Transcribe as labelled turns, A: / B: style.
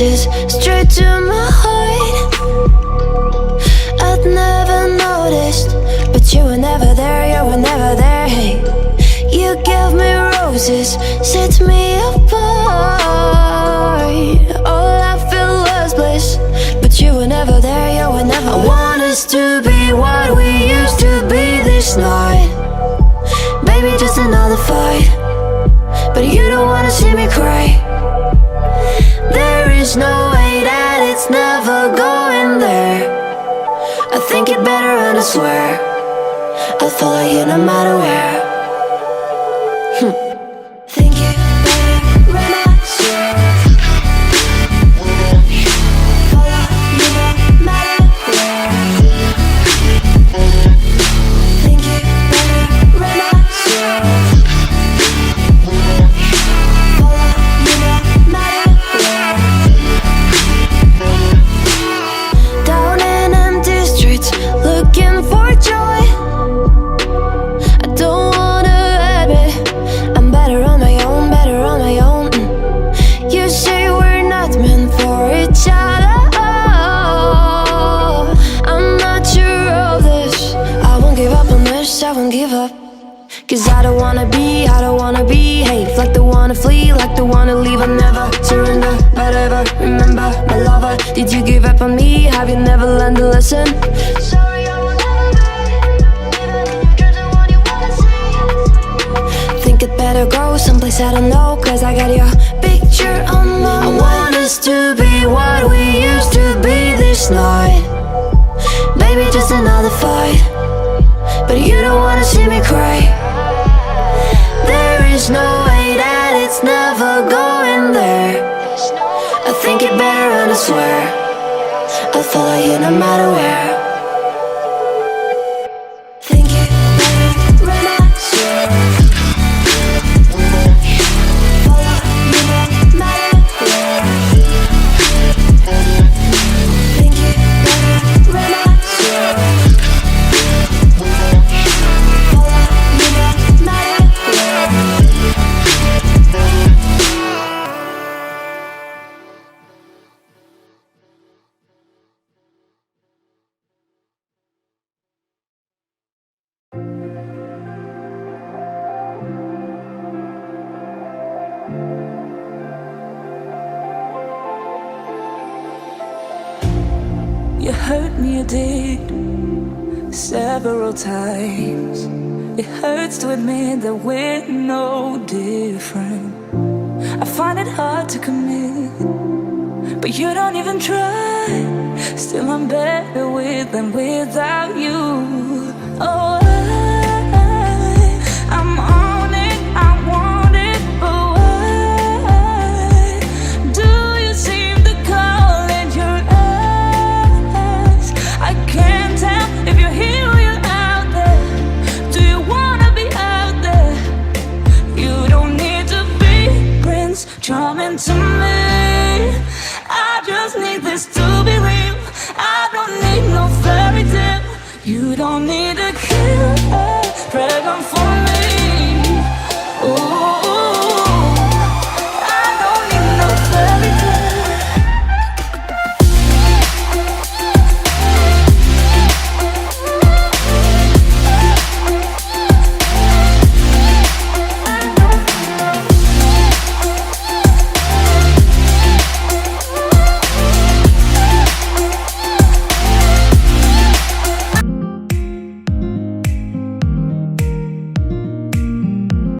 A: roses straight to my heart. I'd never noticed, but you were never there, you were never there. Hey, you gave me roses, set me apart. All I feel was bliss, but you were never there, you were never there. I want us to be what we used to be this night. Baby, just another fight, but you don't wanna see me cry. There is no way that it's never going there. I think it better and I swear I'll follow you no matter where. Think it better when I swear. Follow you no matter where. Think it better when I swear. Follow you no matter where. Down in empty streets, looking for joy. I don't wanna admit I'm better on my own, better on my own. You say we're not meant for each other. I'm not sure of this. I won't give up on this, I won't give up. Cause I don't wanna behave like the one to flee, like the one to leave. I never surrender, but ever remember my lover. Did you give up on me? Have you never learned a lesson? Sorry, I will never be. Even in your dreams, the one you wanna see. Think it better go someplace I don't know, cause I got your picture on my mind. I want us to be what we used to be this night. Baby, just another fight, but you don't wanna see me cry. There is no way that it's never going there. I think it better and I swear I'll follow you no matter where. Think it better when I swear. Follow you no matter where. Think it better when I swear. Follow you no matter where.
B: You hurt me, you did, several times. It hurts to admit that we're no different. I find it hard to commit, but you don't even try. Still I'm better with than without you. Oh, I'm on it, I want it, but why do you seem to call in your eyes? I can't tell if you're here or you're out there. Do you wanna be out there? You don't need to be Prince Charming to me. I just need this to be real. I don't need no fairy tale. You don't need a killer dragon for me. Ooh.